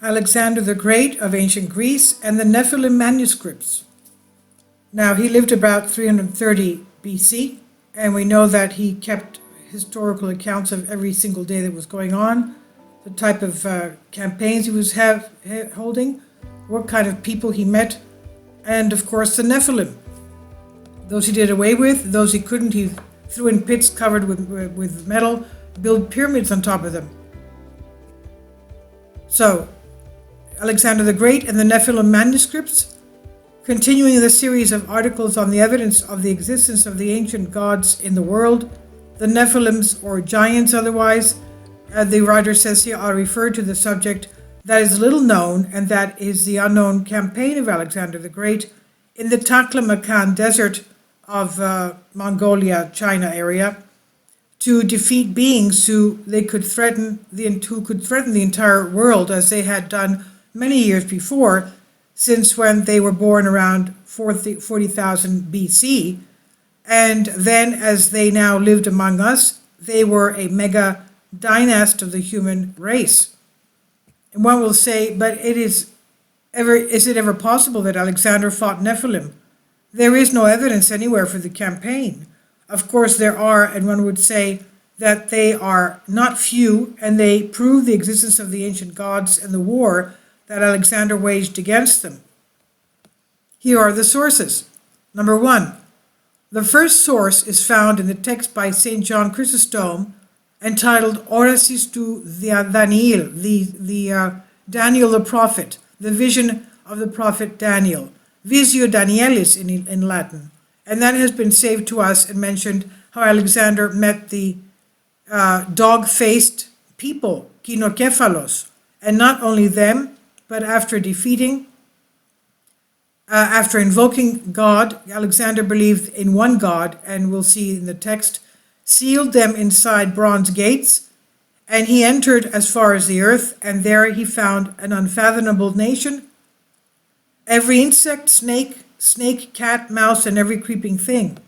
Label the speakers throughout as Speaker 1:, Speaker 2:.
Speaker 1: Alexander the Great of ancient Greece, and the NEPHILIM manuscripts. Now, he lived about 330 BC, and we know that he kept historical accounts of every single day that was going on, the type of campaigns he was holding, what kind of people he met, and of course the Nephilim. Those he did away with, those he couldn't, he threw in pits covered with metal, built pyramids on top of them. So, Alexander the Great and the Nephilim manuscripts, continuing the series of articles on the evidence of the existence of the ancient gods in the world, the Nephilims, or giants otherwise, the writer says here, are referred to the subject that is little known, and that is the unknown campaign of Alexander the Great in the Taklamakan desert of Mongolia, China area, to defeat beings who could threaten the entire world, as they had done many years before, since when they were born around 40,000 BC. And then, as they now lived among us, they were a mega dynasty of the human race. And one will say, but is it ever possible that Alexander fought Nephilim? There is no evidence anywhere for the campaign. Of course there are, and one would say that they are not few, and they prove the existence of the ancient gods and the war that Alexander waged against them. Here are the sources. Number 1. The first source is found in the text by St. John Chrysostom, entitled Orasis tu Daniel, the Daniel the prophet, the vision of the prophet Daniel, Visio Danielis in Latin. And that has been saved to us and mentioned how Alexander met the dog-faced people, cynocephalus, and not only them, but after invoking God, Alexander believed in one God, and we'll see in the text, sealed them inside bronze gates, and he entered as far as the earth, and there he found an unfathomable nation, every insect, snake, cat, mouse, and every creeping thing.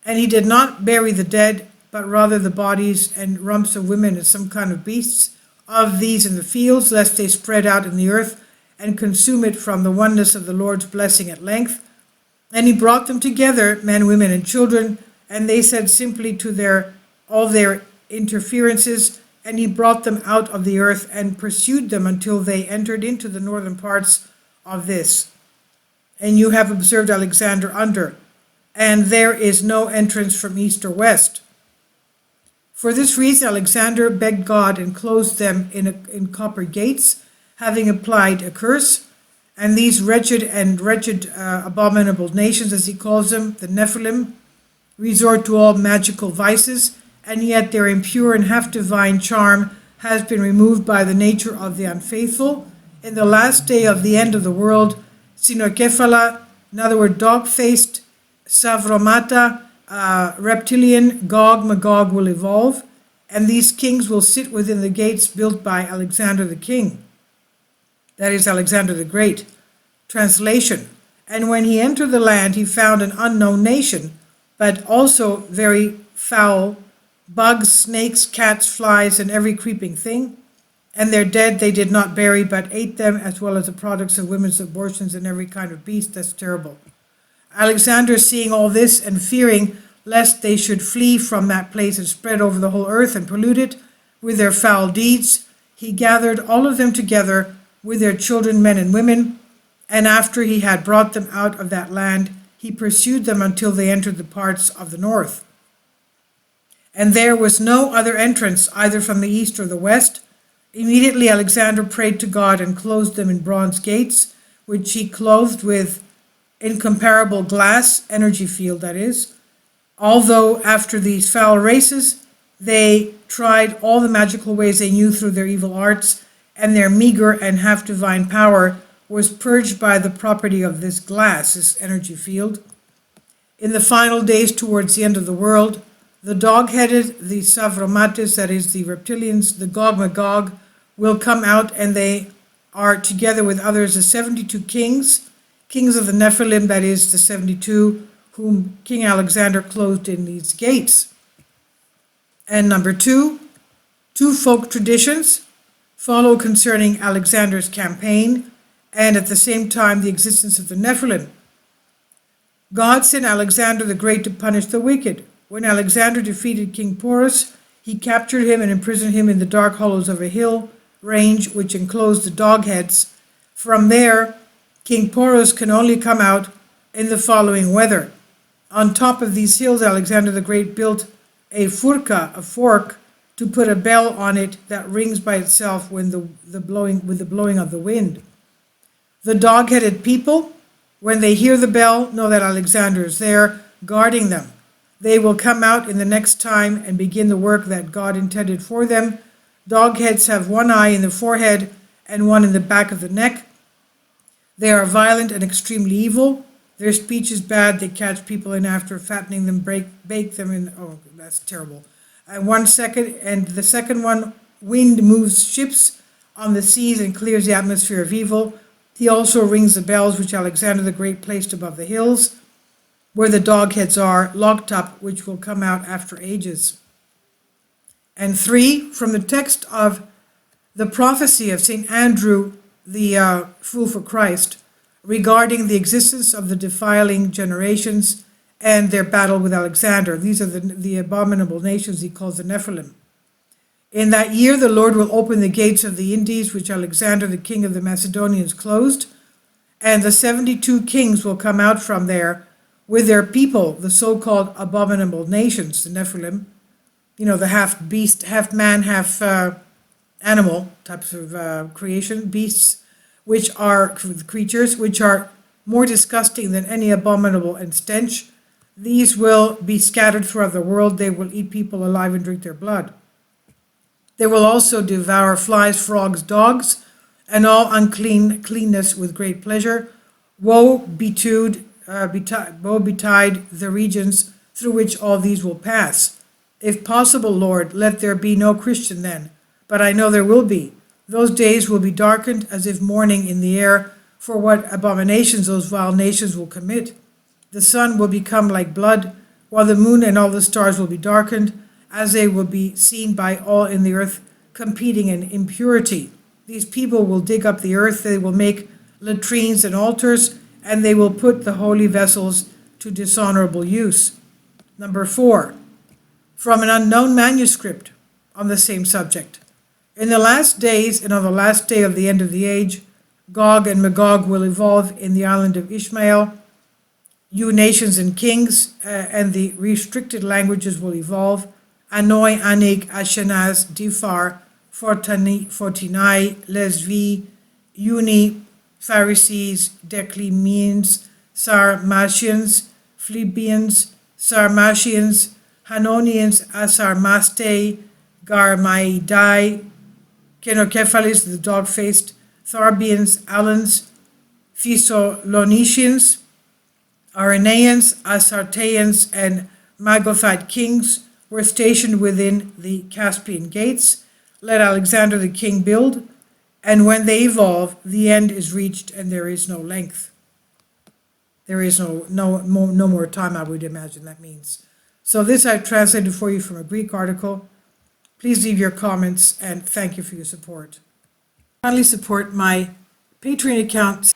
Speaker 1: And he did not bury the dead, but rather the bodies and rumps of women and some kind of beasts of these in the fields, lest they spread out in the earth and consume it from the oneness of the Lord's blessing at length. And he brought them together, men, women, and children, and they said simply to all their interferences, and he brought them out of the earth and pursued them until they entered into the northern parts of this. And you have observed Alexander under, and there is no entrance from east or west. For this reason Alexander begged God and closed them in copper gates, having applied a curse, and these wretched abominable nations, as he calls them, the Nephilim, resort to all magical vices, and yet their impure and half-divine charm has been removed by the nature of the unfaithful. In the last day of the end of the world, cynocephala, in other words, dog-faced, savromata, reptilian, Gog, Magog will evolve, and these kings will sit within the gates built by Alexander the King. That is Alexander the Great. Translation. And when he entered the land, he found an unknown nation, but also very foul, bugs, snakes, cats, flies, and every creeping thing. And their dead they did not bury, but ate them, as well as the products of women's abortions and every kind of beast. That's terrible. Alexander, seeing all this and fearing lest they should flee from that place and spread over the whole earth and pollute it with their foul deeds, he gathered all of them together with their children, men and women, and after he had brought them out of that land, he pursued them until they entered the parts of the north. And there was no other entrance, either from the east or the west. Immediately Alexander prayed to God and closed them in bronze gates, which he clothed with incomparable glass, energy field that is. Although after these foul races, they tried all the magical ways they knew through their evil arts, and their meager and half-divine power was purged by the property of this glass, this energy field. In the final days towards the end of the world, the dog-headed, the savromates, that is the reptilians, the Gog Magog, will come out, and they are together with others the 72 kings of the Nephilim, that is the 72 whom King Alexander closed in these gates. And number 2, two folk traditions. follow concerning Alexander's campaign, and at the same time the existence of the Nephilim. God sent Alexander the Great to punish the wicked. When Alexander defeated King Porus, he captured him and imprisoned him in the dark hollows of a hill range which enclosed the dog heads. From there, King Porus can only come out in the following weather. On top of these hills, Alexander the Great built a furka, a fork, to put a bell on it that rings by itself with the blowing of the wind. The dog-headed people, when they hear the bell, know that Alexander is there, guarding them. They will come out in the next time and begin the work that God intended for them. Dog-heads have one eye in the forehead and one in the back of the neck. They are violent and extremely evil. Their speech is bad. They catch people and after fattening them, bake them in. Oh, that's terrible. The second one, wind moves ships on the seas and clears the atmosphere of evil. He also rings the bells which Alexander the Great placed above the hills, where the dog heads are, locked up, which will come out after ages. And 3, from the text of the prophecy of St. Andrew, the fool for Christ, regarding the existence of the defiling generations and their battle with Alexander. These are the abominable nations he calls the Nephilim. In that year the Lord will open the gates of the Indies, which Alexander the king of the Macedonians closed, and the 72 kings will come out from there with their people, the so-called abominable nations, the Nephilim, the half beast, half man, half animal types of creation, beasts, which are creatures which are more disgusting than any abominable and stench. These will be scattered throughout the world. They will eat people alive and drink their blood. They will also devour flies, frogs, dogs, and all uncleanness with great pleasure. Woe betide the regions through which all these will pass. If possible, Lord, let there be no Christian then, but I know there will be. Those days will be darkened as if morning in the air, for what abominations those vile nations will commit. The sun will become like blood, while the moon and all the stars will be darkened, as they will be seen by all in the earth, competing in impurity. These people will dig up the earth, they will make latrines and altars, and they will put the holy vessels to dishonorable use. Number 4, from an unknown manuscript on the same subject. In the last days and on the last day of the end of the age, Gog and Magog will evolve in the island of Ishmael. You nations and kings, and the restricted languages will evolve. Anoi, Anik, Ashenaz, Difar, Fortinai, Lesvi, Uni, Pharisees, Declimeans, Sarmatians, Phlebians, Sarmatians, Hanonians, Asarmaste, Garmaidai, Kenokephalis, the dog-faced, Tharbians, Alans, Physolonicians, Arenaeans, Asarteans, and Magophite kings were stationed within the Caspian gates. Let Alexander the king build, and when they evolve, the end is reached and there is no length. There is no more time, I would imagine that means. So this I've translated for you from a Greek article. Please leave your comments and thank you for your support. Kindly support my Patreon account.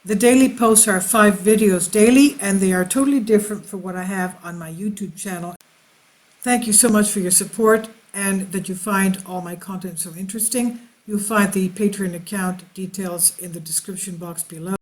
Speaker 1: The daily posts are 5 videos daily, and they are totally different from what I have on my YouTube channel. Thank you so much for your support and that you find all my content so interesting. You'll find the Patreon account details in the description box below.